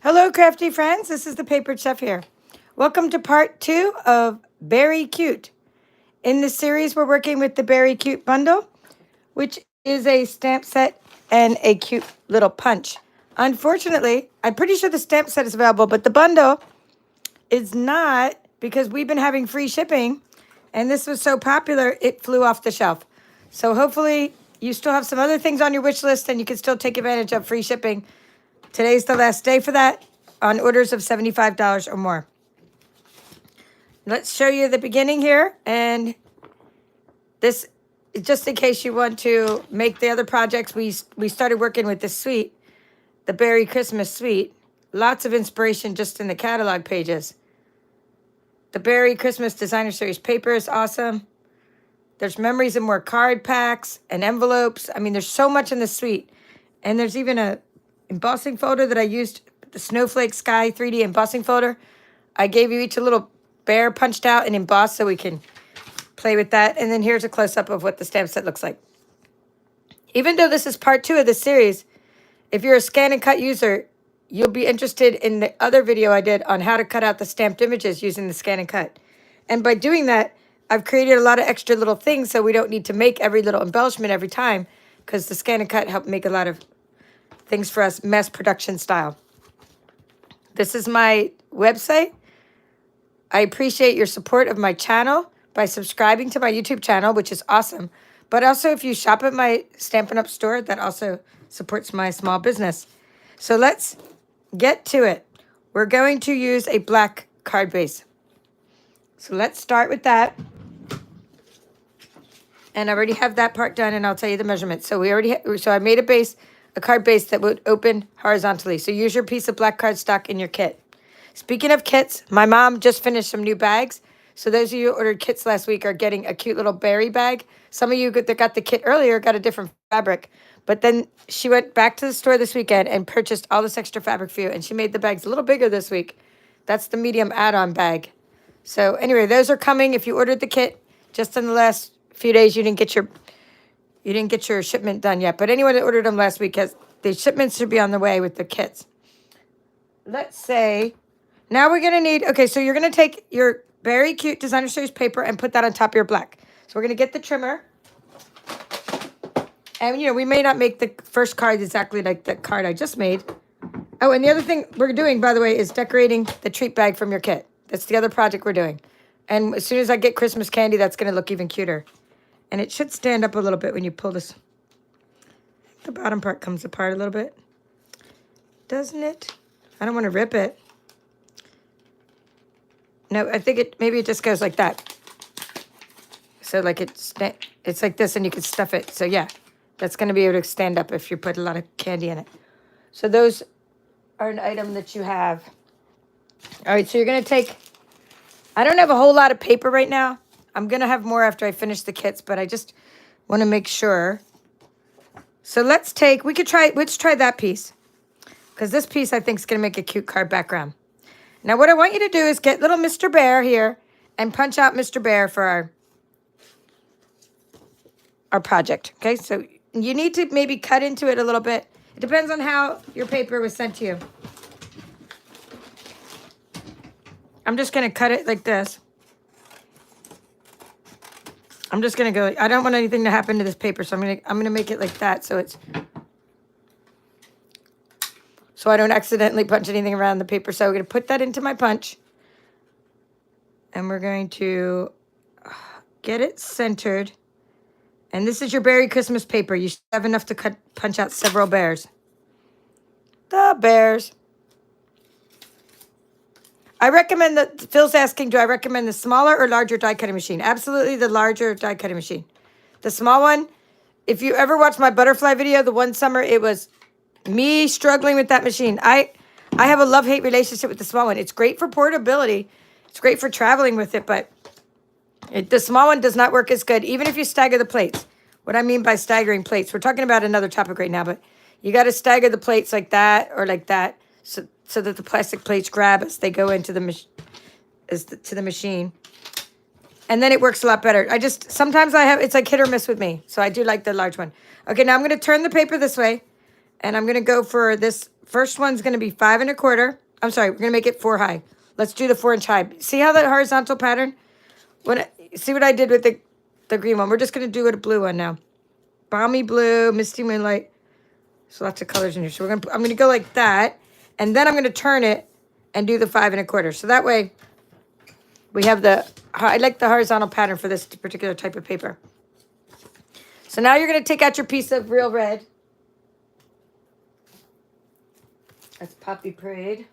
Hello, crafty friends. This is the Papered Chef here. Welcome to part 2 of Beary Cute. In this series, we're working with the Beary Cute bundle, which is a stamp set and a cute little punch. Unfortunately, I'm pretty sure the stamp set is available, but the bundle is not because we've been having free shipping, and this was so popular, it flew off the shelf. So hopefully, you still have some other things on your wish list, and you can still take advantage of free shipping. Today's the last day for that on orders of $75 or more. Let's show you the beginning here. And this, just in case you want to make the other projects, we started working with this suite, the Beary Christmas suite. Lots of inspiration just in the catalog pages. The Beary Christmas Designer Series paper is awesome. There's memories and more card packs and envelopes. I mean, there's so much in the suite. And there's even a embossing folder that I used, the Snowflake Sky 3D embossing folder. I gave you each a little bear punched out and embossed so we can play with that. And then here's a close-up of what the stamp set looks like. Even though this is part 2 of this series, if you're a ScanNCut user, you'll be interested in the other video I did on how to cut out the stamped images using the ScanNCut. And by doing that, I've created a lot of extra little things so we don't need to make every little embellishment every time, because the ScanNCut helped make a lot of things for us mass production style. This is my website. I appreciate your support of my channel by subscribing to my YouTube channel, which is awesome. But also, if you shop at my Stampin' Up store, that also supports my small business. So let's get to it. We're going to use a black card base. So let's start with that. And I already have that part done, and I'll tell you the measurements. So I made a base, a card base that would open horizontally. So use your piece of black cardstock in your kit. Speaking of kits, my mom just finished some new bags. So those of you who ordered kits last week are getting a cute little Beary bag. Some of you that got the kit earlier got a different fabric. But then she went back to the store this weekend and purchased all this extra fabric for you. And she made the bags a little bigger this week. That's the medium add-on bag. So anyway, those are coming. If you ordered the kit just in the last few days, you didn't get your shipment done yet. But anyone that ordered them last week, the shipments should be on the way with the kits. Let's say, now we're going to need, okay, so you're going to take your Beary Cute Designer Series paper and put that on top of your black. So we're going to get the trimmer. And, we may not make the first card exactly like the card I just made. Oh, and the other thing we're doing, by the way, is decorating the treat bag from your kit. That's the other project we're doing. And as soon as I get Christmas candy, that's going to look even cuter. And it should stand up a little bit when you pull this. The bottom part comes apart a little bit. Doesn't it? I don't want to rip it. No, I think maybe it just goes like that. So like it's like this and you can stuff it. So yeah, that's going to be able to stand up if you put a lot of candy in it. So those are an item that you have. All right, so you're going to take, I don't have a whole lot of paper right now. I'm going to have more after I finish the kits, but I just want to make sure. So let's try that piece. Because this piece, I think, is going to make a cute card background. Now, what I want you to do is get little Mr. Bear here and punch out Mr. Bear for our project. Okay, so you need to maybe cut into it a little bit. It depends on how your paper was sent to you. I'm just going to cut it like this. I'm just going to go, I don't want anything to happen to this paper, so I'm going to make it like that so I don't accidentally punch anything around the paper. So we're going to put that into my punch. And we're going to get it centered. And this is your Beary Christmas paper. You should have enough to punch out several bears. The bears. I recommend Phil's asking, do I recommend the smaller or larger die cutting machine? Absolutely the larger die cutting machine. The small one, if you ever watched my butterfly video, the one summer, it was me struggling with that machine. I have a love-hate relationship with the small one. It's great for portability. It's great for traveling with it, but the small one does not work as good, even if you stagger the plates. What I mean by staggering plates, we're talking about another topic right now, but you got to stagger the plates like that or like that, so that the plastic plates grab as they go into the machine. And then it works a lot better. Sometimes it's like hit or miss with me. So I do like the large one. Okay, now I'm going to turn the paper this way. And I'm going to go for this first one's going to be 5 1/4. I'm sorry, we're going to make it 4 high. Let's do the 4-inch high. See how that horizontal pattern? See what I did with the green one? We're just going to do it a blue one now. Balmy blue, misty moonlight. There's lots of colors in here. So I'm going to go like that. And then I'm going to turn it and do the 5 1/4. So that way we have I like the horizontal pattern for this particular type of paper. So now you're going to take out your piece of real red. That's Poppy Parade.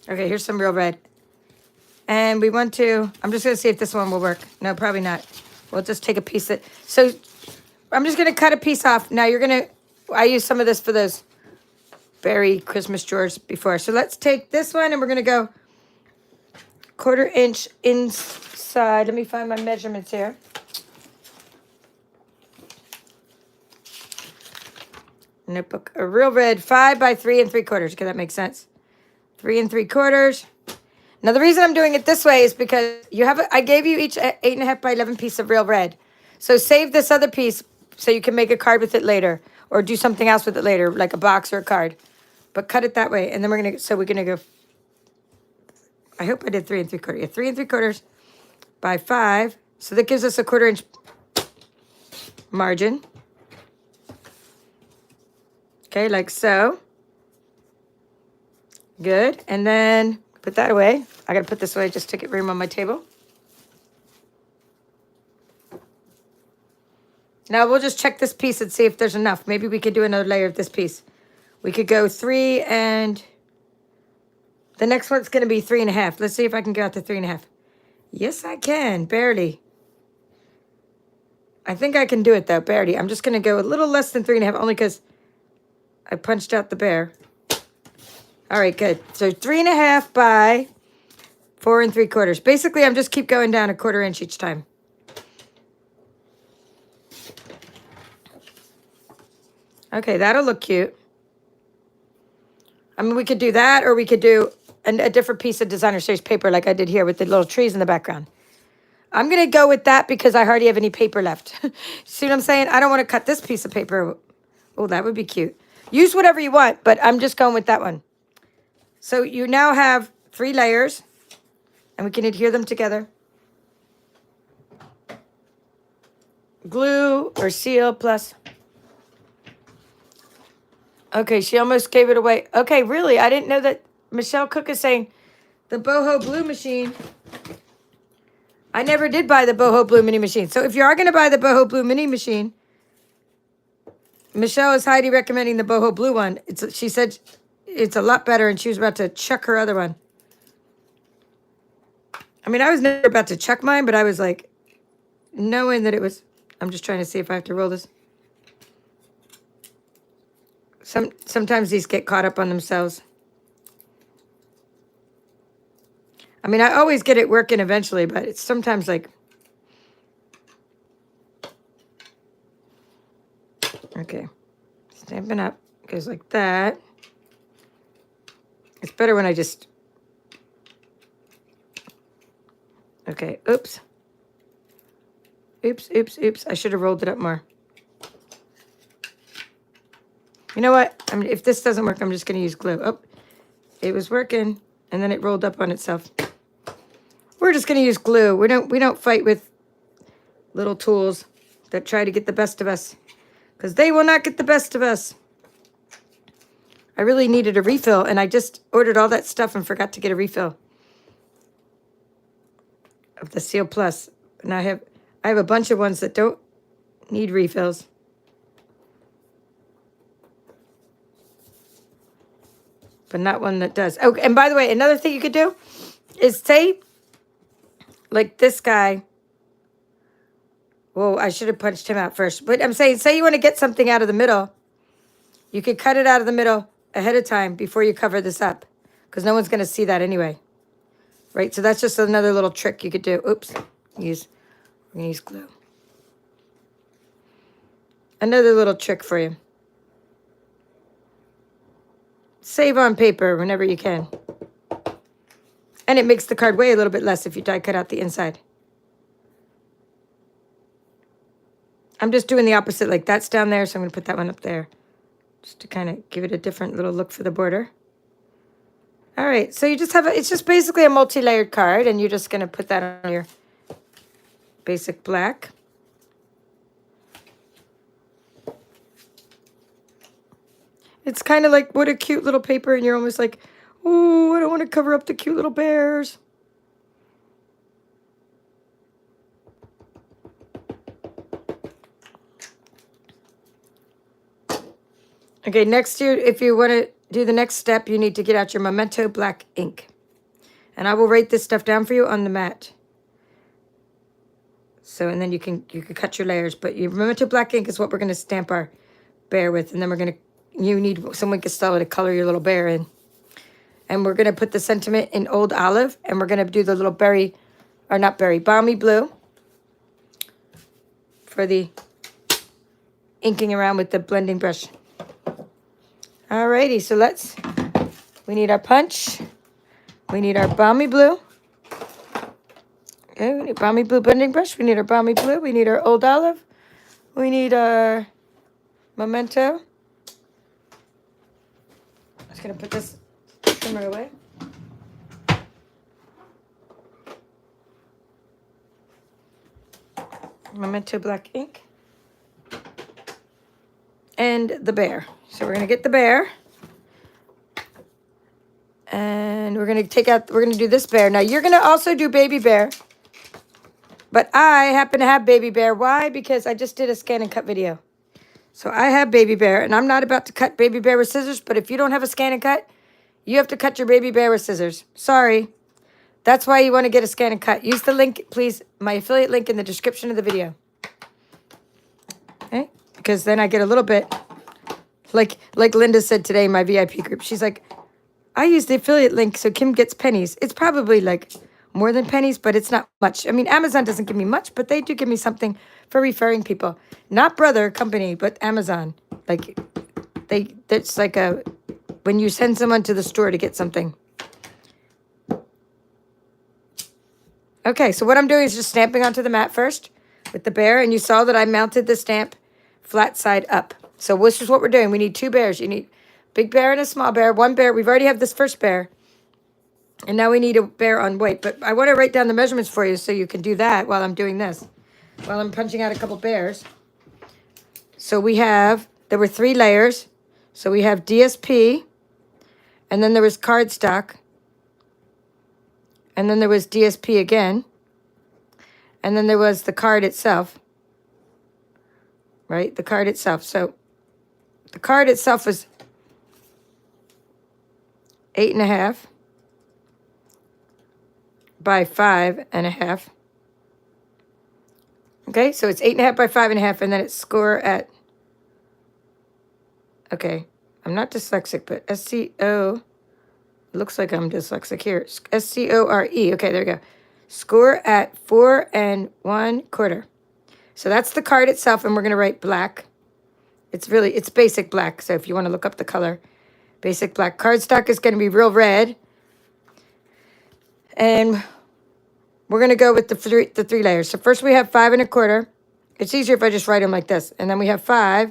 Okay, here's some real red. And we want to, I'm just going to see if this one will work. No, probably not. We'll just take a piece so I'm just going to cut a piece off. Now you're going to, I used some of this for those Beary Christmas drawers before. So let's take this one and we're going to go 1/4 inch inside. Let me find my measurements here. Notebook, a real red, 5 by 3 3/4. Okay, that makes sense. 3 3/4. Now the reason I'm doing it this way is because I gave you each 8 1/2 by 11 piece of real red. So save this other piece so you can make a card with it later or do something else with it later, like a box or a card. But cut it that way, and then we're gonna go. I hope I did 3 3/4. Yeah, 3 3/4 by 5. So that gives us a 1/4 inch margin. Okay, like so. Good. And then put that away. I got to put this away just to get room on my table. Now we'll just check this piece and see if there's enough. Maybe we could do another layer of this piece. We could go 3 and the next one's going to be 3 1/2. Let's see if I can get out to 3 1/2. Yes, I can. Barely. I think I can do it though. Barely. I'm just going to go a little less than 3 1/2 only because I punched out the bear. All right, good. So 3 1/2 by 4 3/4. Basically, I'm just keep going down a 1/4 inch each time. Okay, that'll look cute. I mean, we could do that, or we could do a different piece of designer series paper like I did here with the little trees in the background. I'm going to go with that because I hardly have any paper left. See what I'm saying? I don't want to cut this piece of paper. Oh, that would be cute. Use whatever you want, but I'm just going with that one. So you now have 3 layers, and we can adhere them together. Glue or seal plus. Okay, she almost gave it away. Okay, really? I didn't know that. Michelle Cook is saying the Boho Blue machine. I never did buy the Boho Blue mini machine. So if you are going to buy the Boho Blue mini machine, Michelle is highly recommending the Boho Blue one. She said it's a lot better, and she was about to chuck her other one. I mean, I was never about to chuck mine, but I was like, knowing that it was, I'm just trying to see if I have to roll this. Sometimes these get caught up on themselves. I mean, I always get it working eventually, but it's sometimes like, okay, Stampin' Up goes like that. It's better when I just, okay, oops. Oops, oops, oops. I should have rolled it up more. You know what? I mean, if this doesn't work, I'm just going to use glue. Oh, it was working, and then it rolled up on itself. We're just going to use glue. We don't fight with little tools that try to get the best of us, because they will not get the best of us. I really needed a refill, and I just ordered all that stuff and forgot to get a refill of the Seal Plus. And I have a bunch of ones that don't need refills. But not one that does. Oh, and by the way, another thing you could do is say, like this guy. Whoa, I should have punched him out first. But I'm saying, say you want to get something out of the middle. You could cut it out of the middle ahead of time before you cover this up, because no one's going to see that anyway. Right? So that's just another little trick you could do. Oops. We're going to use glue. Another little trick for you. Save on paper whenever you can. And it makes the card weigh a little bit less if you die cut out the inside. I'm just doing the opposite, like that's down there, so I'm gonna put that one up there. Just to kind of give it a different little look for the border. All right, so you just have, it's just basically a multi-layered card, and you're just gonna put that on your basic black. It's kind of like, what a cute little paper, and you're almost like, oh, I don't want to cover up the cute little bears. Okay, next year, if you want to do the next step, you need to get out your Memento black ink. And I will write this stuff down for you on the mat. So, and then you can cut your layers. But your Memento black ink is what we're going to stamp our bear with. And then we're going to, you need some ink Castella to color your little bear in. And we're going to put the sentiment in Old Olive. And we're going to do the little berry, or not berry, balmy blue. For the inking around with the blending brush. Alrighty, so we need our punch. We need our balmy blue. Okay, we need balmy blue blending brush. We need our balmy blue. We need our Old Olive. We need our Memento. I'm just going to put this trimmer away. Memento black ink. And the bear. So we're going to get the bear. And we're going to do this bear. Now you're going to also do baby bear. But I happen to have baby bear. Why? Because I just did a scan and cut video. So I have baby bear, and I'm not about to cut baby bear with scissors, but if you don't have a scan and cut, you have to cut your baby bear with scissors. Sorry. That's why you want to get a scan and cut. Use the link, please, my affiliate link in the description of the video. Okay? Because then I get a little bit, like Linda said today in my VIP group. She's like, I use the affiliate link so Kim gets pennies. It's probably like more than pennies, but it's not much. I mean, Amazon doesn't give me much, but they do give me something for referring people. Not Brother Company, but Amazon. Like, that's like when you send someone to the store to get something. Okay, so what I'm doing is just stamping onto the mat first with the bear, and you saw that I mounted the stamp flat side up. So this is what we're doing. We need two bears. You need big bear and a small bear. One bear. We've already have this first bear. And now we need a bear on white. But I want to write down the measurements for you so you can do that while I'm doing this. While I'm punching out a couple bears. So there were 3 layers. So we have DSP. And then there was cardstock. And then there was DSP again. And then there was the card itself. Right? The card itself. So the card itself was 8.5 by 5.5. Okay, so it's 8.5 by 5.5, and then it's score at, okay, I'm not dyslexic, but SCO, looks like I'm dyslexic here, SCORE, okay, there we go. Score at 4 1/4. So that's the card itself, and we're going to write black. It's basic black, so if you want to look up the color, basic black. Cardstock is going to be real red. And we're going to go with the 3 layers. So first we have 5 1/4. It's easier if I just write them like this. And then we have 5,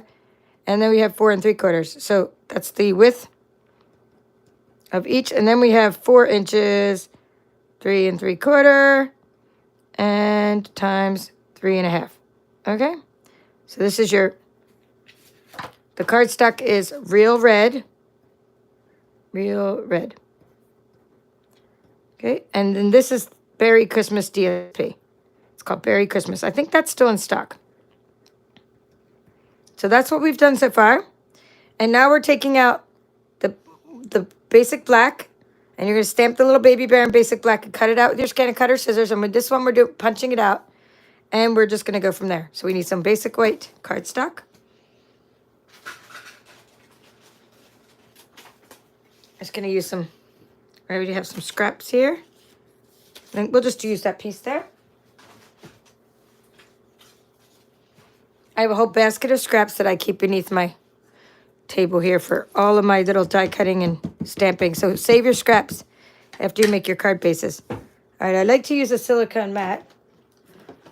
and then we have 4 3/4. So that's the width of each. And then we have 4 inches, 3 3/4, and times 3.5. Okay? So this is the cardstock is real red. Real red. Okay, and then this is Berry Christmas DSP. It's called Berry Christmas. I think that's still in stock. So that's what we've done so far. And now we're taking out the basic black, and you're going to stamp the little baby bear in basic black and cut it out with your ScanNCut or scissors. And with this one, we're punching it out, and we're just going to go from there. So we need some basic white cardstock. I'm just going to use some, I already have some scraps here. And we'll just use that piece there. I have a whole basket of scraps that I keep beneath my table here for all of my little die cutting and stamping. So save your scraps after you make your card bases. All right, I like to use a silicone mat.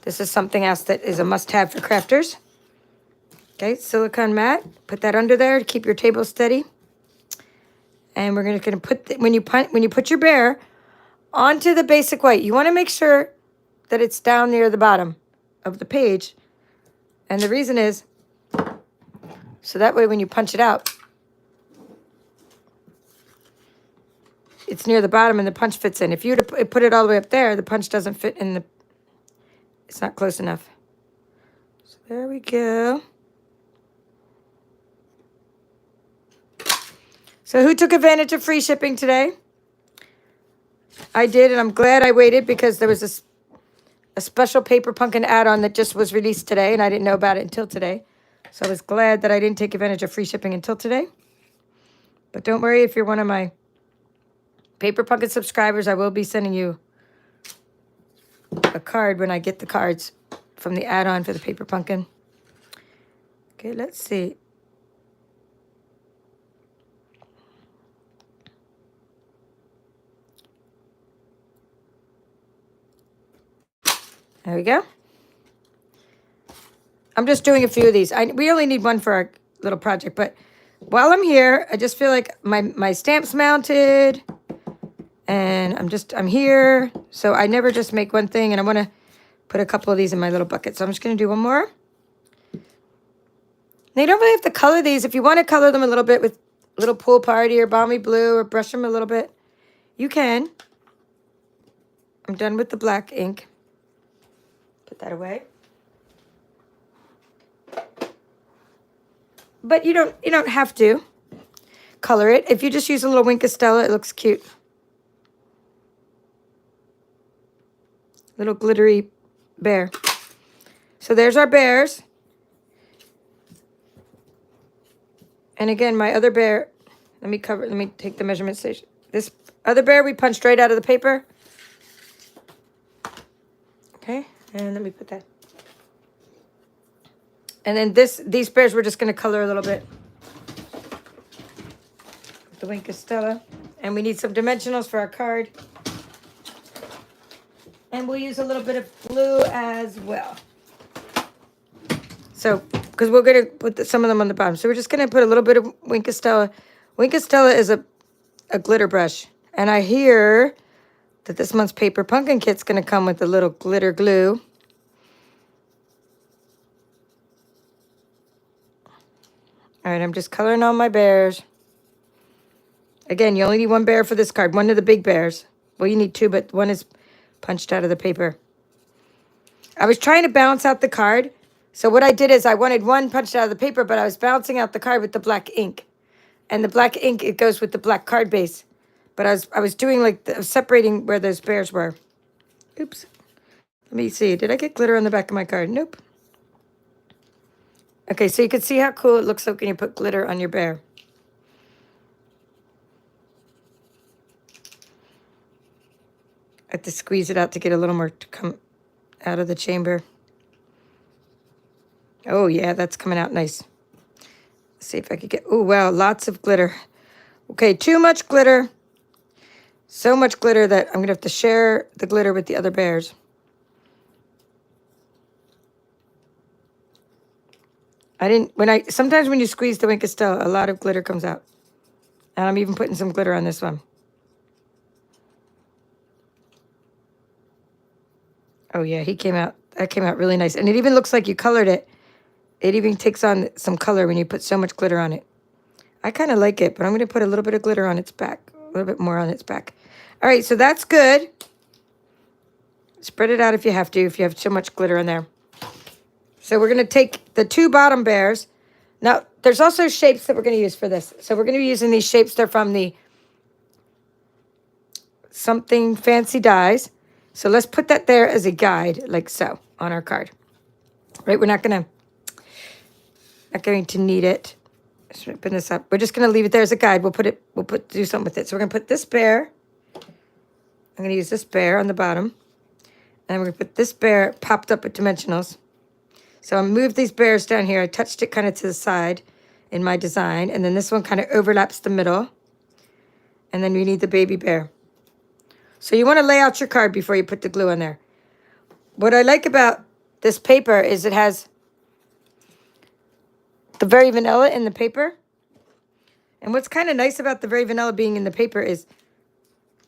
This is something else that is a must-have for crafters. Okay, silicone mat. Put that under there to keep your table steady. And we're gonna put when you put your bear onto the basic white, you want to make sure that it's down near the bottom of the page. And the reason is so that way when you punch it out, it's near the bottom and the punch fits in. If you were to put it all the way up there, the punch doesn't fit in the, it's not close enough. So there we go. So who took advantage of free shipping today? I did, and I'm glad I waited because there was a special Paper Pumpkin add-on that just was released today, and I didn't know about it until today. So I was glad that I didn't take advantage of free shipping until today. But don't worry, if you're one of my Paper Pumpkin subscribers, I will be sending you a card when I get the cards from the add-on for the Paper Pumpkin. Okay, let's see. There we go. I'm just doing a few of these. We only need one for our little project, but while I'm here, I just feel like my stamp's mounted, and I'm here, so I never just make one thing, and I want to put a couple of these in my little bucket. So I'm just going to do one more. Now, you don't really have to color these. If you want to color them a little bit with a little Pool Party or Balmy Blue or brush them a little bit, you can. I'm done with the black ink. Put that away. But you don't have to color it. If you just use a little Wink of Stella, it looks cute. Little glittery bear. So there's our bears. And again, my other bear, let me take the measurement station. This other bear we punched right out of the paper. Okay, and let me put that. And then these bears we're just going to color a little bit. The Wink of Stella. And we need some dimensionals for our card. And we'll use a little bit of blue as well. So, because we're going to put some of them on the bottom. So we're just going to put a little bit of Wink of Stella. Wink of Stella is a glitter brush. And I hear that this month's Paper Pumpkin kit's going to come with a little glitter glue. All right, I'm just coloring on my bears. Again, you only need one bear for this card. One of the big bears. Well, you need two, but one is punched out of the paper. I was trying to balance out the card. So what I did is I wanted one punched out of the paper, but I was balancing out the card with the black ink. And the black ink, it goes with the black card base. But I was doing like separating where those bears were. Oops. Let me see. Did I get glitter on the back of my card? Nope. Okay, so you can see how cool it looks like when you put glitter on your bear. I have to squeeze it out to get a little more to come out of the chamber. Oh, yeah, that's coming out nice. Let's see if I could get... Oh, wow, lots of glitter. Okay, too much glitter. So much glitter that I'm going to have to share the glitter with the other bears. Sometimes when you squeeze the Wink of Stella, a lot of glitter comes out. And I'm even putting some glitter on this one. Oh, yeah, that came out really nice. And it even looks like you colored it. It even takes on some color when you put so much glitter on it. I kind of like it, but I'm going to put a little bit of glitter on its back. A little bit more on its back. All right, so that's good. Spread it out if you have to, if you have so much glitter in there. So we're going to take the two bottom bears. Now, there's also shapes that we're going to use for this. So we're going to be using these shapes. They're from the Something Fancy Dies. So let's put that there as a guide, like so, on our card. Right, we're not going to need it. Let's open this up. We're just going to leave it there as a guide. We'll do something with it. So we're going to put this bear. I'm going to use this bear on the bottom. And we're going to put this bear popped up with dimensionals. So I moved these bears down here. I touched it kind of to the side in my design. And then this one kind of overlaps the middle. And then we need the baby bear. So you want to lay out your card before you put the glue on there. What I like about this paper is it has the Very Vanilla in the paper. And what's kind of nice about the Very Vanilla being in the paper is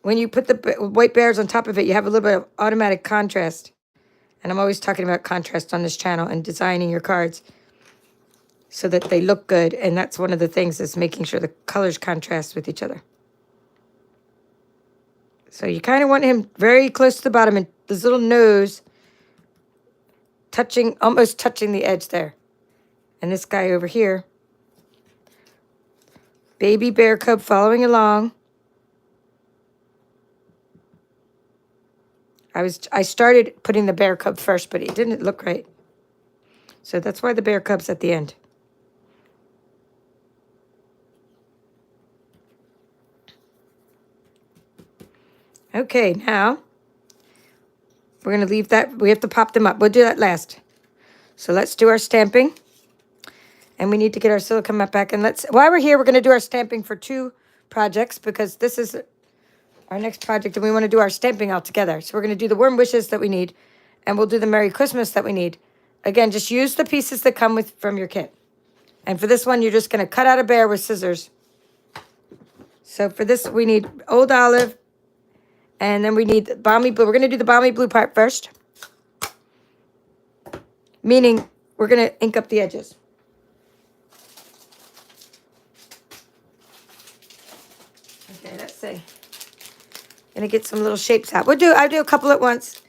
when you put the white bears on top of it, you have a little bit of automatic contrast. And I'm always talking about contrast on this channel and designing your cards so that they look good. And that's one of the things, is making sure the colors contrast with each other. So you kind of want him very close to the bottom, and this little nose touching, almost touching the edge there. And this guy over here, baby bear cub following along. I started putting the bear cub first, but it didn't look right. So that's why the bear cub's at the end. Okay, now we're going to leave that. We have to pop them up. We'll do that last. So let's do our stamping. And we need to get our silicone mat back. And while we're here, we're going to do our stamping for 2 projects, because this is our next project and we want to do our stamping all together. So we're going to do the warm wishes that we need, and we'll do the Merry Christmas that we need. Again, just use the pieces that come from your kit. And for this one, you're just going to cut out a bear with scissors. So for this, we need Old Olive, and then we need Balmy Blue. We're going to do the Balmy Blue part first, meaning we're going to ink up the edges. Okay, let's see. Gonna get some little shapes out. I'll do a couple at once,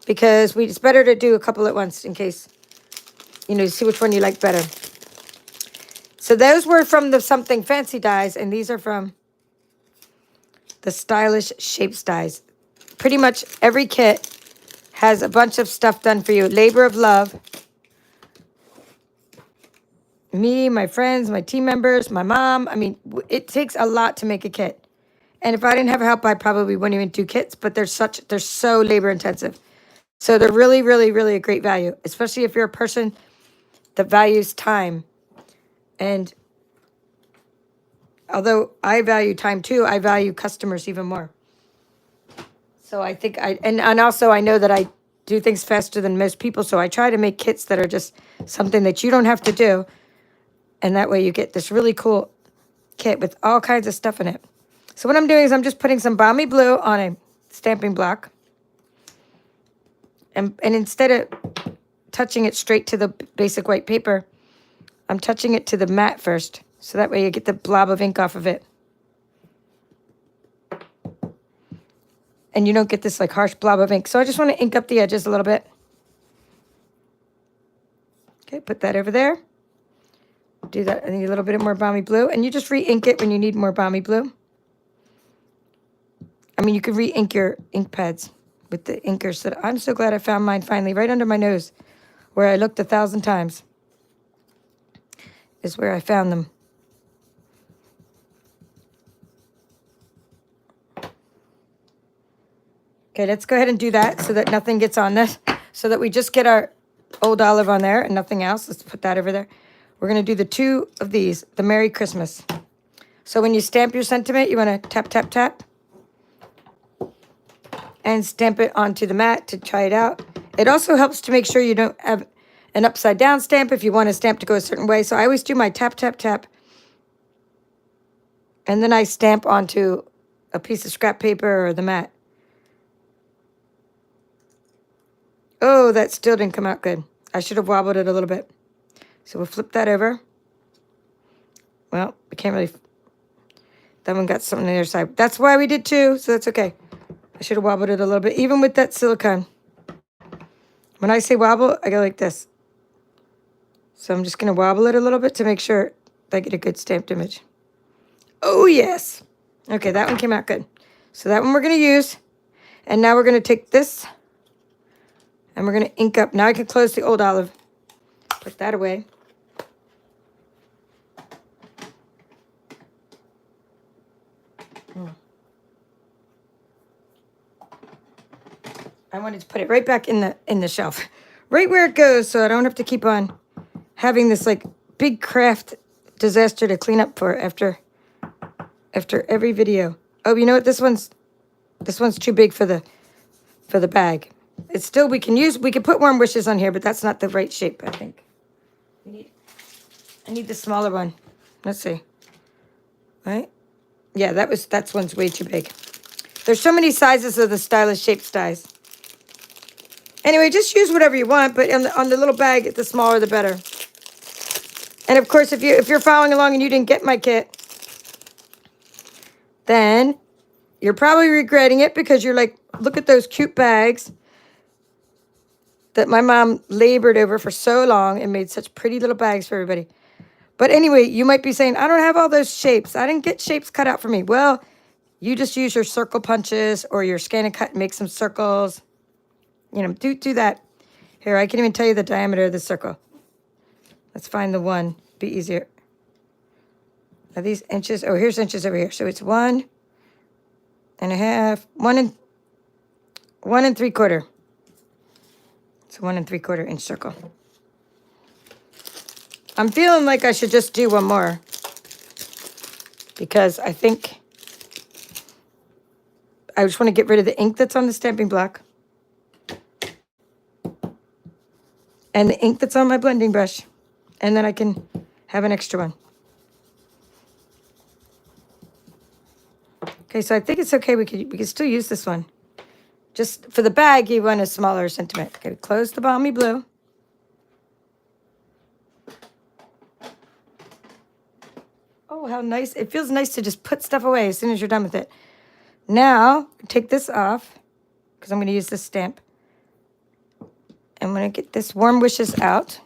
because it's better to do a couple at once in case, see which one you like better. So those were from the Something Fancy dies, and these are from the Stylish Shapes dies. Pretty much every kit has a bunch of stuff done for you. Labor of love. Me, my friends, my team members, my mom. I mean, it takes a lot to make a kit. And if I didn't have help, I probably wouldn't even do kits, but they're so labor intensive. So they're really, really, really a great value, especially if you're a person that values time. And although I value time too, I value customers even more. So I think and also I know that I do things faster than most people. So I try to make kits that are just something that you don't have to do. And that way you get this really cool kit with all kinds of stuff in it. So what I'm doing is I'm just putting some Balmy Blue on a stamping block. And instead of touching it straight to the basic white paper, I'm touching it to the mat first. So that way you get the blob of ink off of it. And you don't get this like harsh blob of ink. So I just want to ink up the edges a little bit. Okay, put that over there. Do that. I need a little bit more Balmy Blue. And you just re-ink it when you need more Balmy Blue. I mean, you could re-ink your ink pads with the inkers. So I'm so glad I found mine finally right under my nose, where I looked 1,000 times, is where I found them. Okay, let's go ahead and do that so that nothing gets on this, so that we just get our Old Olive on there and nothing else. Let's put that over there. We're going to do the 2 of these, the Merry Christmas. So when you stamp your sentiment, you want to tap, tap, tap. And stamp it onto the mat to try it out. It also helps to make sure you don't have an upside down stamp if you want a stamp to go a certain way. So I always do my tap, tap, tap. And then I stamp onto a piece of scrap paper or the mat. Oh, that still didn't come out good. I should have wobbled it a little bit. So we'll flip that over. Well, we can't really. That one got something on the other side. That's why we did 2, so that's okay. I should have wobbled it a little bit, even with that silicone. When I say wobble, I go like this. So I'm just going to wobble it a little bit to make sure I get a good stamped image. Oh, yes. Okay, that one came out good. So that one we're going to use. And now we're going to take this, and we're going to ink up. Now I can close the Old Olive. Put that away. I wanted to put it right back in the shelf, right where it goes, so I don't have to keep on having this like big craft disaster to clean up for after every video. Oh, you know what? This one's too big for the bag. It's still, we can put warm wishes on here, but that's not the right shape, I think. I need the smaller one. Let's see. Right? Yeah, that's one's way too big. There's so many sizes of the stylish shaped dies. Anyway, just use whatever you want, but on the little bag, the smaller the better. And of course, if you're following along and you didn't get my kit, then you're probably regretting it because you're like, look at those cute bags that my mom labored over for so long and made such pretty little bags for everybody. But anyway, you might be saying, I don't have all those shapes. I didn't get shapes cut out for me. Well, you just use your circle punches or your ScanNCut and make some circles. You know, do that. Here, I can even tell you the diameter of the circle. Let's find the one. Be easier. Are these inches? Oh, here's inches over here. So it's 1.5, 1 3/4. It's a 1 3/4 inch circle. I'm feeling like I should just do one more because I think I just want to get rid of the ink that's on the stamping block and the ink that's on my blending brush, and then I can have an extra one. Okay, so I think it's okay. We can still use this one. Just for the bag, you want a smaller sentiment. Okay, close the balmy blue. Oh, how nice. It feels nice to just put stuff away as soon as you're done with it. Now, take this off, because I'm going to use this stamp. I'm going to get this Warm Wishes out.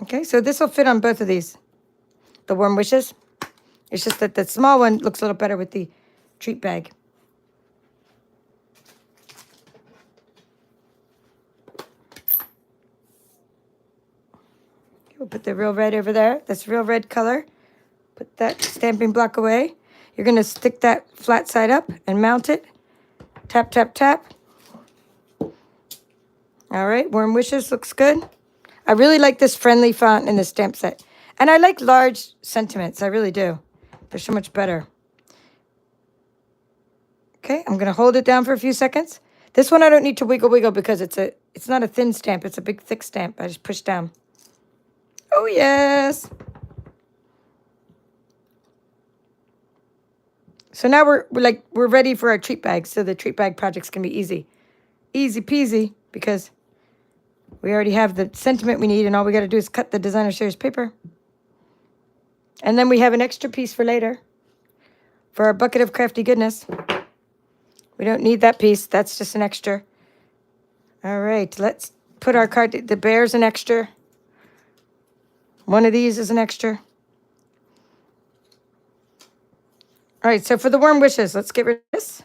Okay, so this will fit on both of these, the Warm Wishes. It's just that the small one looks a little better with the treat bag. We'll put the real red over there. This real red color. Put that stamping block away. You're going to stick that flat side up and mount it. Tap, tap, tap. All right, Warm Wishes looks good. I really like this friendly font in the stamp set. And I like large sentiments. I really do. They're so much better. Okay, I'm going to hold it down for a few seconds. This one I don't need to wiggle because it's not a thin stamp. It's a big, thick stamp. I just push down. Oh, yes. So now we're ready for our treat bag. So the treat bag projects can be easy. Easy peasy because we already have the sentiment we need, and all we got to do is cut the designer series paper. And then we have an extra piece for later for our bucket of crafty goodness. We don't need that piece. That's just an extra. All right, let's put our card. The bear's an extra. One of these is an extra. All right, so for the Warm Wishes, let's get rid of this.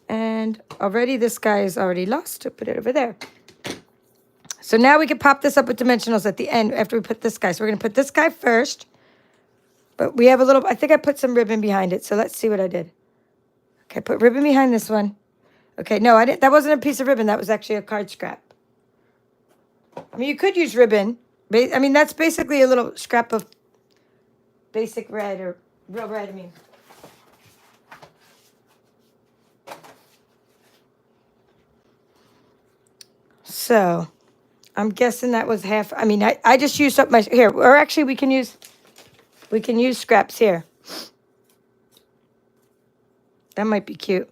And already this guy is already lost. So put it over there. So now we can pop this up with dimensionals at the end after we put this guy. So we're going to put this guy first. But we have a little, I think I put some ribbon behind it. So let's see what I did. Okay, put ribbon behind this one. Okay, no, I didn't. That wasn't a piece of ribbon. That was actually a card scrap. I mean, you could use ribbon. I mean, that's basically a little scrap of basic red or real red, I mean. So, I'm guessing that was half. I mean, I just used up my, here, or actually we can use scraps here. That might be cute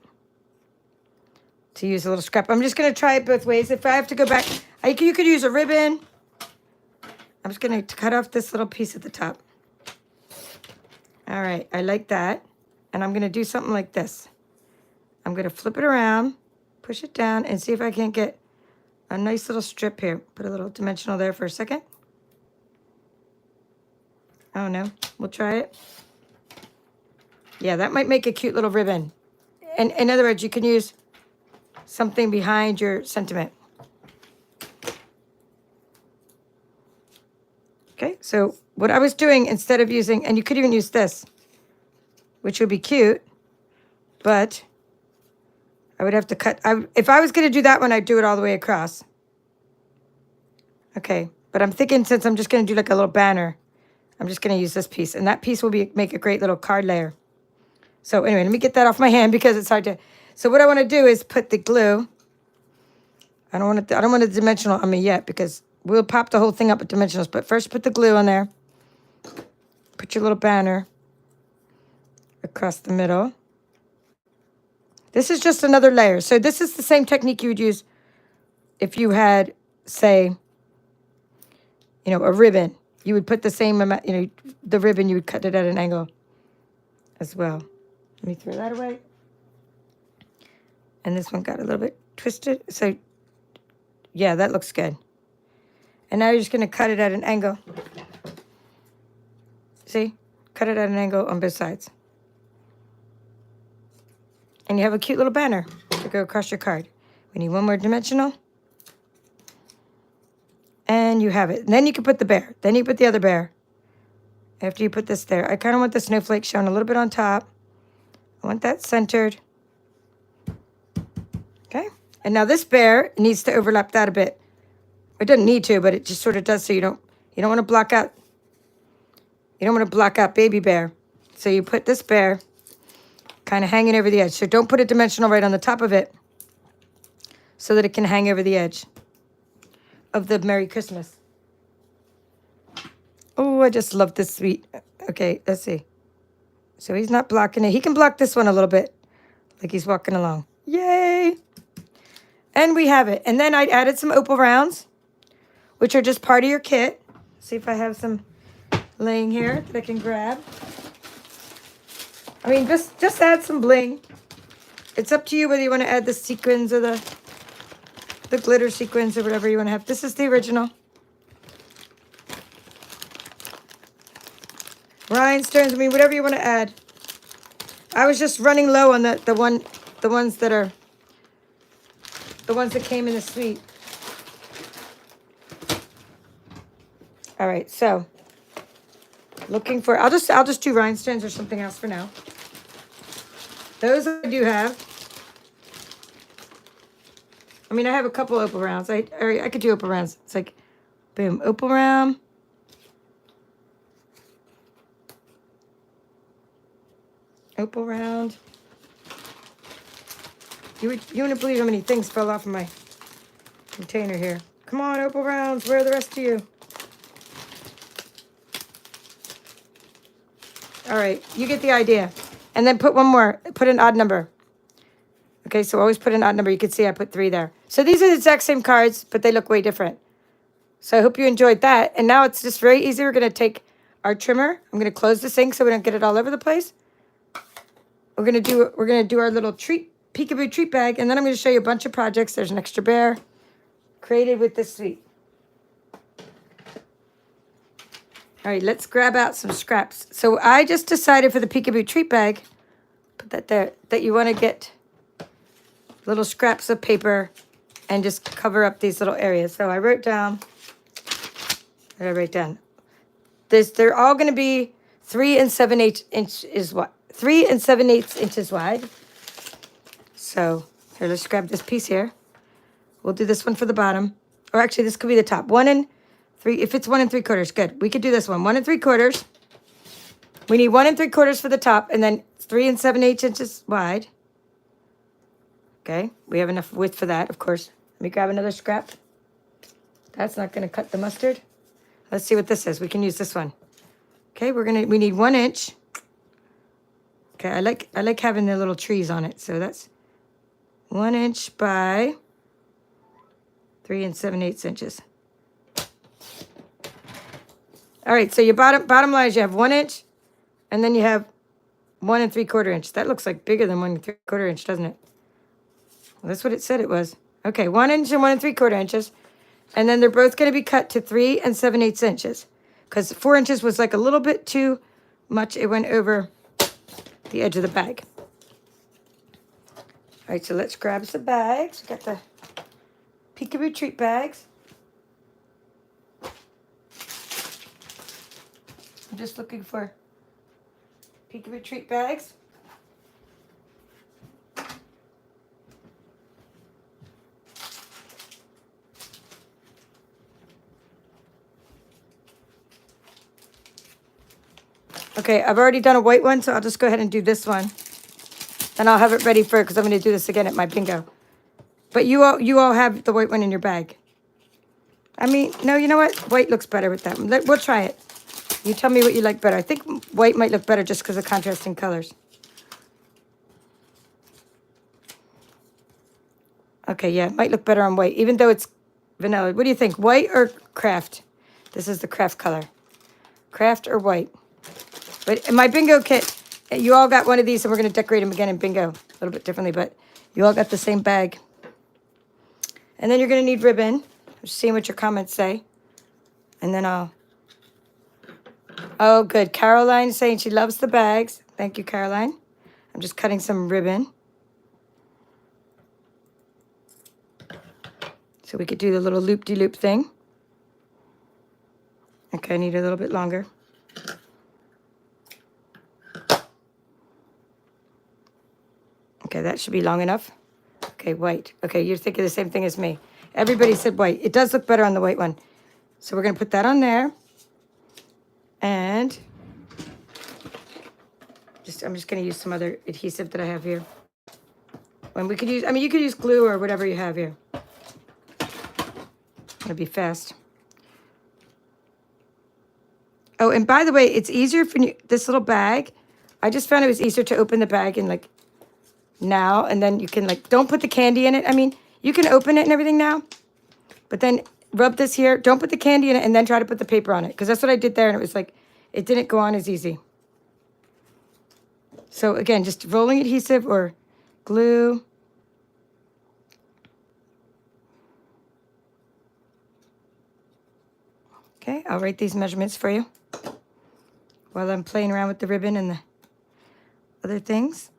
to use a little scrap. I'm just going to try it both ways. If I have to go back, you could use a ribbon. I'm just going to cut off this little piece at the top. All right, I like that. And I'm going to do something like this. I'm going to flip it around, push it down, and see if I can't get a nice little strip here. Put a little dimensional there for a second. Oh, no. We'll try it. Yeah, that might make a cute little ribbon. And in other words, you can use something behind your sentiment. Okay, so what I was doing instead of using, and you could even use this, which would be cute, but I would have to cut. If I was going to do that one, I'd do it all the way across. Okay, but I'm thinking since I'm just going to do like a little banner, I'm just going to use this piece. And that piece will make a great little card layer. So anyway, let me get that off my hand because it's hard to. So what I want to do is put the glue. I don't want a dimensional on me yet because we'll pop the whole thing up with dimensionals. But first put the glue on there. Put your little banner across the middle. This is just another layer. So this is the same technique you would use if you had, say, you know, a ribbon. You would put the same amount, you know, the ribbon, you would cut it at an angle as well. Let me throw that away. And this one got a little bit twisted. So, yeah, that looks good. And now you're just going to cut it at an angle. See? Cut it at an angle on both sides. And you have a cute little banner to go across your card. We need one more dimensional. And you have it. And then you can put the bear. Then you put the other bear. After you put this there. I kind of want the snowflake shown a little bit on top. I want that centered. Okay. And now this bear needs to overlap that a bit. It doesn't need to, but it just sort of does, so you don't want to block out. You don't want to block out baby bear. So you put this bear kind of hanging over the edge. So don't put a dimensional right on the top of it so that it can hang over the edge of the Merry Christmas. Oh, I just love this sweet. Okay, let's see. So he's not blocking it. He can block this one a little bit, like he's walking along. Yay! And we have it. And then I added some opal rounds, which are just part of your kit. See if I have some laying here that I can grab. I mean, just add some bling. It's up to you whether you want to add the sequins or the glitter sequins or whatever you want to have. This is the original. Rhinestones, I mean, whatever you want to add. I was just running low on the ones that came in the suite. All right, so looking for, I'll just do rhinestones or something else for now. Those I do have. I mean, I have a couple opal rounds. I could do opal rounds. It's like, boom, opal round. Opal round. You wouldn't believe how many things fell off of my container here. Come on, opal rounds. Where are the rest of you? All right, you get the idea. And then put one more. Put an odd number. Okay, so always put an odd number. You can see I put 3 there. So these are the exact same cards, but they look way different. So I hope you enjoyed that. And now it's just very easy. We're going to take our trimmer. I'm going to close the sink so we don't get it all over the place. We're going to do our little Peekaboo treat bag, and then I'm going to show you a bunch of projects. There's an extra bear created with this suite. All right, let's grab out some scraps. So I just decided for the Peekaboo treat bag, put that there, that you want to get little scraps of paper and just cover up these little areas. So I wrote down, what did I write down? They're all going to be 3 7/8 inches wide. 3 7/8 inches wide. So here, let's grab this piece here. We'll do this one for the bottom. Or actually, this could be the top. 1 and 3. If it's 1 3/4, good. We could do this one. 1 3/4. We need 1 3/4 for the top, and then 3 7/8 inches wide. Okay, we have enough width for that, of course. Let me grab another scrap. That's not going to cut the mustard. Let's see what this is. We can use this one. Okay, we need 1 inch. Okay, I like having the little trees on it. So that's 1 inch by 3 7/8 inches. All right, so your bottom line is you have 1 inch, and then you have 1 3/4 inch. That looks like bigger than 1 3/4 inch, doesn't it? Well, that's what it said it was. Okay, 1 inch and 1 3/4 inches. And then they're both going to be cut to 3 7/8 inches. Because 4 inches was like a little bit too much. It went over the edge of the bag. All right, so let's grab some bags. We got the Peekaboo treat bags. I'm just looking for Peekaboo treat bags. Okay, I've already done a white one, so I'll just go ahead and do this one. Then I'll have it ready for, because I'm going to do this again at my bingo. But you all have the white one in your bag. I mean, no, you know what? White looks better with that one. We'll try it. You tell me what you like better. I think white might look better just because of contrasting colors. Okay, yeah, it might look better on white, even though it's vanilla. What do you think, white or craft? This is the craft color. Craft or white? But in my bingo kit, you all got one of these, and we're going to decorate them again in bingo. A little bit differently, but you all got the same bag. And then you're going to need ribbon. I'm just seeing what your comments say. And then I'll... Oh, good. Caroline is saying she loves the bags. Thank you, Caroline. I'm just cutting some ribbon. So we could do the little loop-de-loop thing. Okay, I need a little bit longer. Okay, that should be long enough. Okay, white. Okay, you're thinking the same thing as me. Everybody said white. It does look better on the white one. So we're going to put that on there. And I'm just going to use some other adhesive that I have here. And we could use, I mean, you could use glue or whatever you have here. It'll be fast. Oh, and by the way, it's easier for this little bag. I just found it was easier to open the bag and like now, and then you can like, don't put the candy in it. I mean, you can open it and everything now, but then rub this here. Don't put the candy in it and then try to put the paper on it. Because that's what I did there, and it was like, it didn't go on as easy. So again, just rolling adhesive or glue. Okay, I'll write these measurements for you while I'm playing around with the ribbon and the other things.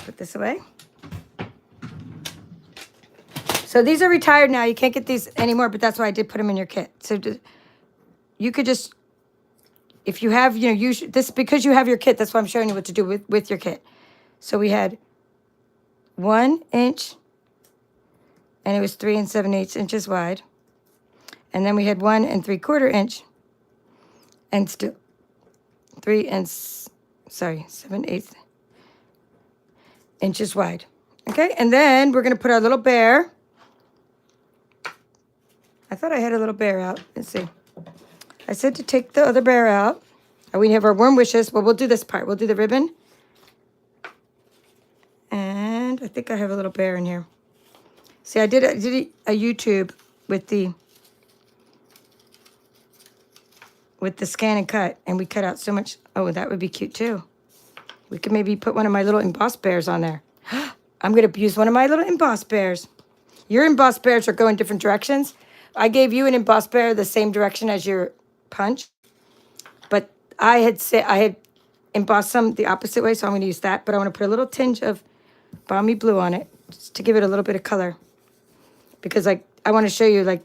Put this away. So these are retired now. You can't get these anymore, but that's why I did put them in your kit. So you could just, if you have, you know, this because you have your kit, that's why I'm showing you what to do with your kit. So we had 1 inch, and it was 3 7/8 inches wide. And then we had 1 3/4 inch, and still 7/8 inches wide. Okay, and then we're going to put our little bear. I thought I had a little bear out. Let's see. I said to take the other bear out. And we have our warm wishes. Well, we'll do this part. We'll do the ribbon. And I think I have a little bear in here. See, I did a YouTube with the ScanNCut2, and we cut out so much. Oh, that would be cute too. We could maybe put one of my little embossed bears on there. I'm going to use one of my little embossed bears. Your embossed bears are going different directions. I gave you an embossed bear the same direction as your punch, but I had embossed some the opposite way, so I'm going to use that. But I want to put a little tinge of balmy blue on it just to give it a little bit of color, because I want to show you, like,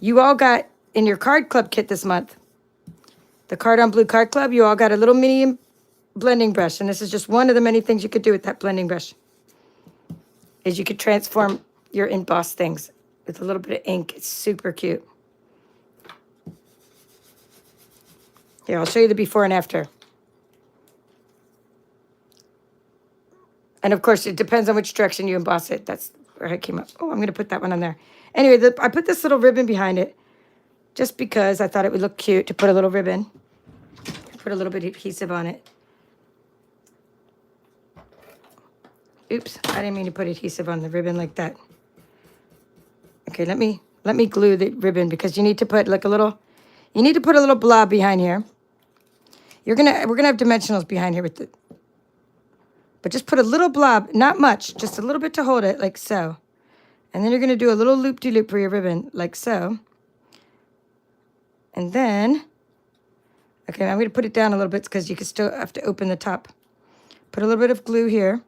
you all got in your card club kit this month, the Card on Blue Card Club, you all got a little mini blending brush, and this is just one of the many things you could do with that blending brush, is you could transform your embossed things with a little bit of ink. It's super cute. Here, I'll show you the before and after. And of course, it depends on which direction you emboss it. That's where I came up. Oh, I'm going to put that one on there. Anyway, I put this little ribbon behind it just because I thought it would look cute to put a little ribbon. Put a little bit of adhesive on it. Oops, I didn't mean to put adhesive on the ribbon like that. Okay, let me glue the ribbon, because you need to put like a little, you need to put a little blob behind here. We're gonna have dimensionals behind here with it. But just put a little blob, not much, just a little bit to hold it, like so. And then you're going to do a little loop-de-loop for your ribbon, like so. And then, okay, I'm going to put it down a little bit because you can still have to open the top. Put a little bit of glue here.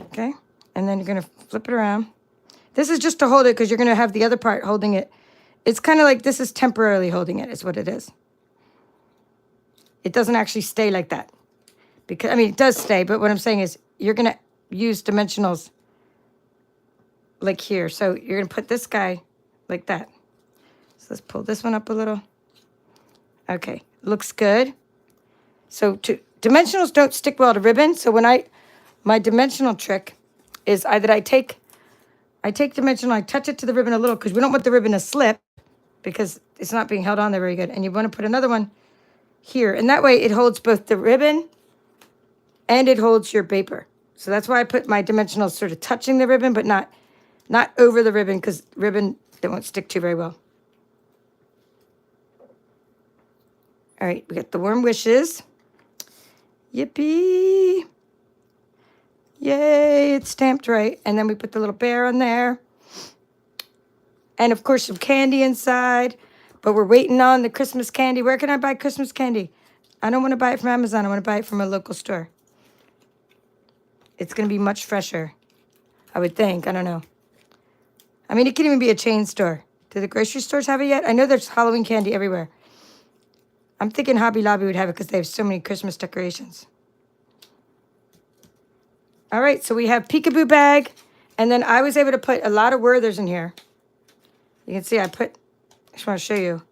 Okay, and then you're going to flip it around. This is just to hold it, because you're going to have the other part holding it. It's kind of like this is temporarily holding it, is what it is. It doesn't actually stay like that. Because, I mean, it does stay, but what I'm saying is you're going to use dimensionals like here. So you're going to put this guy like that. So let's pull this one up a little. Okay, looks good. So dimensionals don't stick well to ribbon. So my dimensional trick is that I take dimensional, I touch it to the ribbon a little because we don't want the ribbon to slip because it's not being held on there very good. And you want to put another one here. And that way it holds both the ribbon and it holds your paper. So that's why I put my dimensionals sort of touching the ribbon, but not over the ribbon because ribbon, they won't stick to very well. All right, we got the warm wishes. Yippee. Yay, it's stamped right. And then we put the little bear on there. And of course, some candy inside. But we're waiting on the Christmas candy. Where can I buy Christmas candy? I don't want to buy it from Amazon. I want to buy it from a local store. It's going to be much fresher, I would think. I don't know. I mean, it can even be a chain store. Do the grocery stores have it yet? I know there's Halloween candy everywhere. I'm thinking Hobby Lobby would have it because they have so many Christmas decorations. All right, so we have Peekaboo bag. And then I was able to put a lot of Werthers in here. You can see I just want to show you.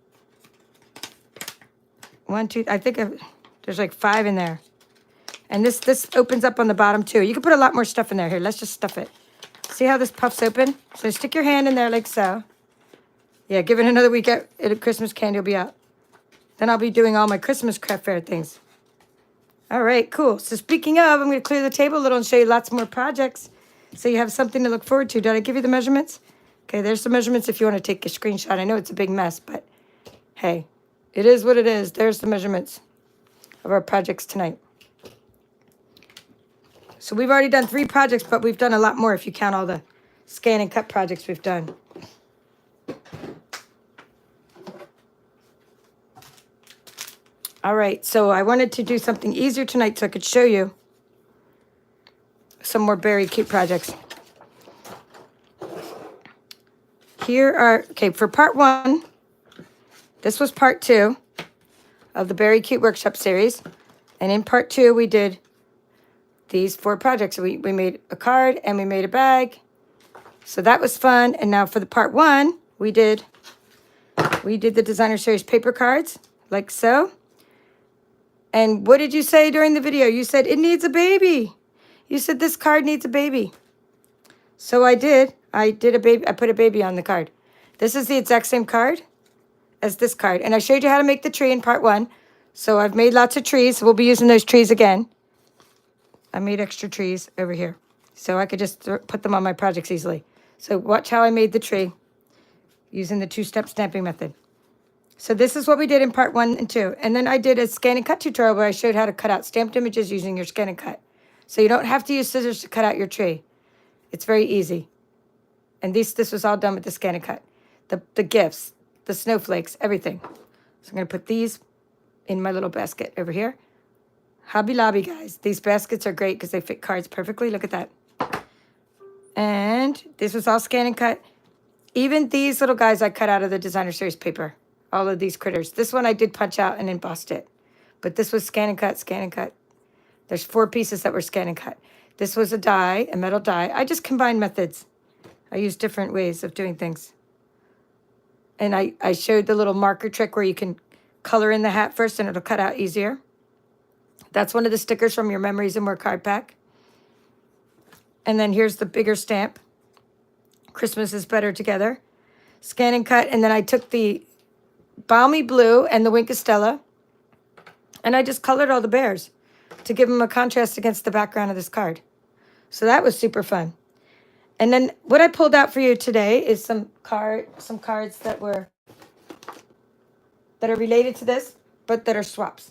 1, 2, I think there's like 5 in there. And this opens up on the bottom too. You can put a lot more stuff in there. Here, let's just stuff it. See how this puffs open? So stick your hand in there like so. Yeah, give it another week. Christmas candy will be out. Then I'll be doing all my Christmas craft fair things. All right, cool. So speaking of, I'm going to clear the table a little and show you lots more projects so you have something to look forward to. Did I give you the measurements? Okay, there's the measurements if you want to take a screenshot. I know it's a big mess, but hey, it is what it is. There's the measurements of our projects tonight. So we've already done 3 projects, but we've done a lot more if you count all the scan and cut projects we've done. All right, so I wanted to do something easier tonight so I could show you some more Beary Cute projects. Here are, okay, for part 1, this was part 2 of the Beary Cute Workshop series. And in part 2, we did these 4 projects. We made a card and we made a bag. So that was fun. And now for the part 1, we did the designer series paper cards, like so. And what did you say during the video? You said, it needs a baby. You said this card needs a baby. So I did. I put a baby on the card. This is the exact same card as this card. And I showed you how to make the tree in part 1. So I've made lots of trees. We'll be using those trees again. I made extra trees over here. So I could just put them on my projects easily. So watch how I made the tree using the 2-step stamping method. So this is what we did in part 1 and 2. And then I did a scan and cut tutorial where I showed how to cut out stamped images using your scan and cut. So you don't have to use scissors to cut out your tree. It's very easy. And this was all done with the scan and cut. The gifts, the snowflakes, everything. So I'm going to put these in my little basket over here. Hobby Lobby, guys. These baskets are great because they fit cards perfectly. Look at that. And this was all scan and cut. Even these little guys I cut out of the designer series paper. All of these critters. This one I did punch out and embossed it. But this was scan and cut, scan and cut. There's 4 pieces that were scan and cut. This was a die, a metal die. I just combined methods. I used different ways of doing things. And I showed the little marker trick where you can color in the hat first and it'll cut out easier. That's one of the stickers from your Memories and More card pack. And then here's the bigger stamp. Christmas is better together. Scan and cut. And then I took the Balmy Blue and the Wink of Stella. And I just colored all the bears to give them a contrast against the background of this card. So that was super fun. And then what I pulled out for you today is some cards that are related to this, but that are swaps.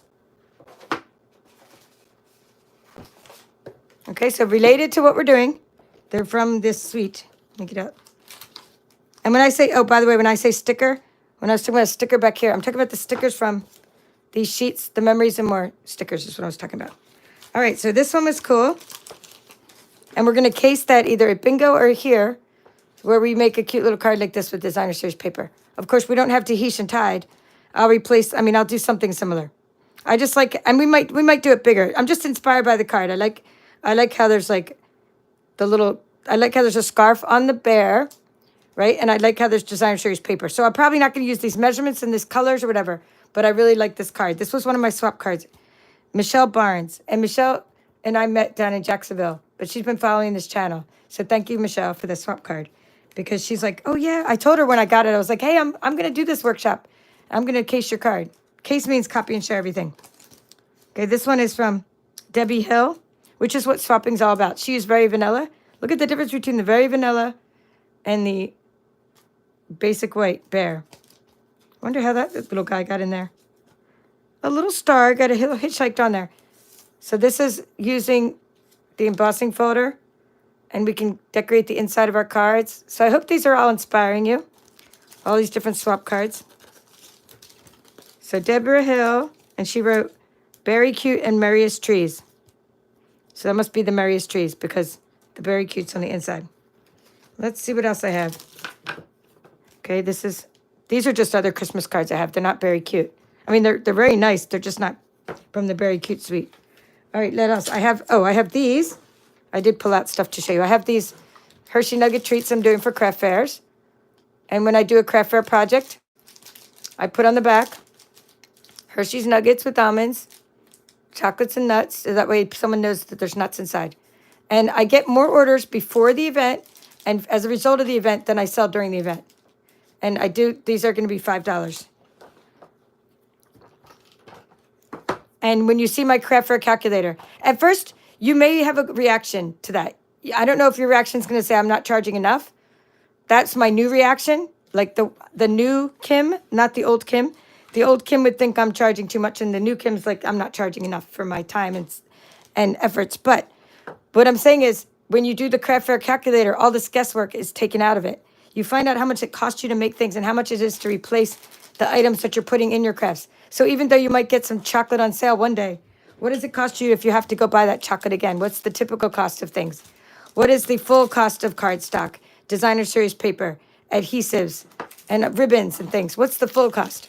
Okay, so related to what we're doing, they're from this suite. Let me get out. And when I say, oh, by the way, when I say sticker, when I was talking about a sticker back here, I'm talking about the stickers from these sheets, the Memories and More stickers is what I was talking about. All right, so this one was cool. And we're going to case that either at bingo or here, where we make a cute little card like this with designer series paper. Of course, we don't have Tahitian tide. I'll do something similar. I just like, and we might do it bigger. I'm just inspired by the card. I like how there's like I like how there's a scarf on the bear right? And I like how there's designer series paper. So I'm probably not going to use these measurements and these colors or whatever, but I really like this card. This was one of my swap cards. Michelle Barnes. And Michelle and I met down in Jacksonville, but she's been following this channel. So thank you, Michelle, for the swap card. Because she's like, oh yeah, I told her when I got it, I was like, hey, I'm going to do this workshop. I'm going to case your card. Case means copy and share everything. Okay, this one is from Debbie Hill, which is what swapping's all about. She used Very Vanilla. Look at the difference between the Very Vanilla and the basic white bear. Wonder how that little guy got in there. A little star got a little hitchhiked on there. So this is using the embossing folder, and we can decorate the inside of our cards. So I hope these are all inspiring you. All these different swap cards. So Deborah Hill, and she wrote, Berry Cute and Merriest Trees. So that must be the Merriest Trees because the Berry Cute's on the inside. Let's see what else I have. Okay, these are just other Christmas cards I have. They're not very cute. I mean, they're very nice. They're just not from the Berry Cute suite. All right, let us. I have these. I did pull out stuff to show you. I have these Hershey Nugget treats I'm doing for craft fairs. And when I do a craft fair project, I put on the back Hershey's Nuggets with almonds, chocolates and nuts, so that way someone knows that there's nuts inside. And I get more orders before the event, and as a result of the event, than I sell during the event. And these are going to be $5. And when you see my craft fair calculator, at first, you may have a reaction to that. I don't know if your reaction is going to say, I'm not charging enough. That's my new reaction, like the new Kim, not the old Kim. The old Kim would think I'm charging too much, and the new Kim's like, I'm not charging enough for my time and efforts. But what I'm saying is, when you do the craft fair calculator, all this guesswork is taken out of it. You find out how much it costs you to make things and how much it is to replace the items that you're putting in your crafts. So even though you might get some chocolate on sale one day, what does it cost you if you have to go buy that chocolate again? What's the typical cost of things? What is the full cost of cardstock, designer series paper, adhesives, and ribbons and things? What's the full cost?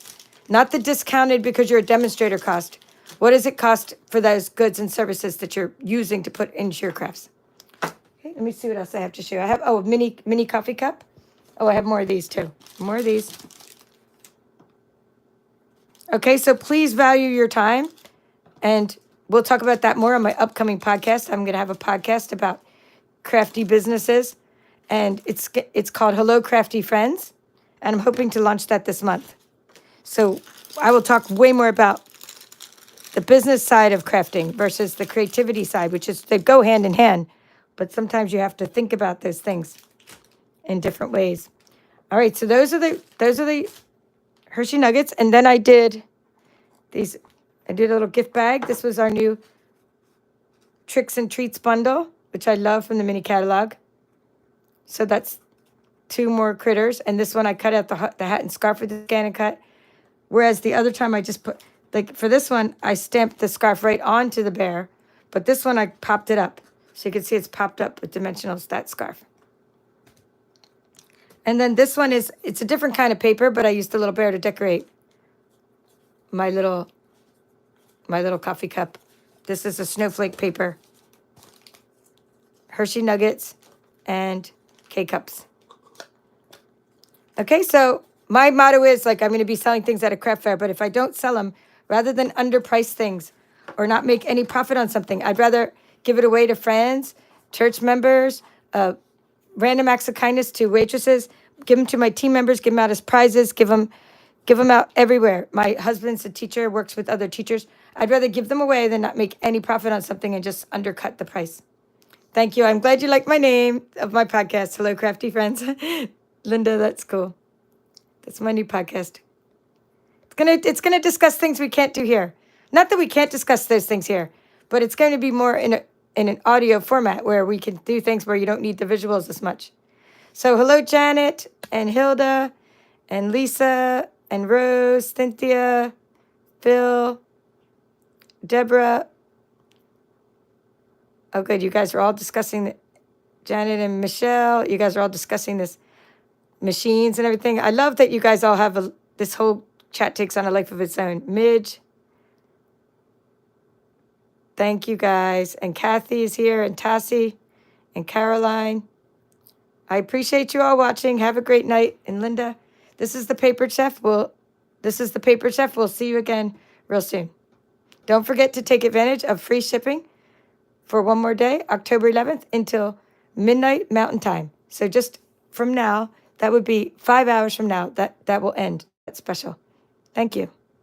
Not the discounted because you're a demonstrator cost. What does it cost for those goods and services that you're using to put into your crafts? Okay, let me see what else I have to show you. I have, a mini coffee cup. Oh, I have more of these too. More of these. Okay, so please value your time. And we'll talk about that more on my upcoming podcast. I'm going to have a podcast about crafty businesses. And it's called Hello Crafty Friends. And I'm hoping to launch that this month. So I will talk way more about the business side of crafting versus the creativity side, which is they go hand in hand. But sometimes you have to think about those things in different ways. All right, so those are the Hershey Nuggets. And then I did these. I did a little gift bag. This was our new Tricks and Treats bundle, which I love from the mini catalog. So that's 2 more critters. And this one I cut out the hat and scarf with the ScanNCut. Whereas the other time I just put, like for this one, I stamped the scarf right onto the bear. But this one I popped it up. So you can see it's popped up with dimensionals, that scarf. And then this one it's a different kind of paper, but I used a little bear to decorate my little coffee cup. This is a snowflake paper, Hershey Nuggets, and K-Cups. Okay, so my motto is, like, I'm going to be selling things at a craft fair, but if I don't sell them, rather than underprice things or not make any profit on something, I'd rather give it away to friends, church members, random acts of kindness to waitresses, give them to my team members, give them out as prizes, give them out everywhere. My husband's a teacher, works with other teachers. I'd rather give them away than not make any profit on something and just undercut the price. Thank you. I'm glad you like my name of my podcast, Hello Crafty Friends. Linda, that's cool. That's my new podcast. It's gonna discuss things we can't do here. Not that we can't discuss those things here, but it's going to be more in an audio format where we can do things where you don't need the visuals as much. So hello, Janet and Hilda and Lisa and Rose, Cynthia, Phil, Deborah. Oh, good. You guys are all discussing, Janet and Michelle, you guys are all discussing this machines and everything. I love that you guys all have this whole chat takes on a life of its own. Midge. Thank you, guys. And Kathy is here, and Tassie, and Caroline. I appreciate you all watching. Have a great night. And Linda, this is the Paper Chef. We'll see you again real soon. Don't forget to take advantage of free shipping for one more day, October 11th until midnight Mountain Time. So just from now, that would be 5 hours from now, that will end. That's special. Thank you.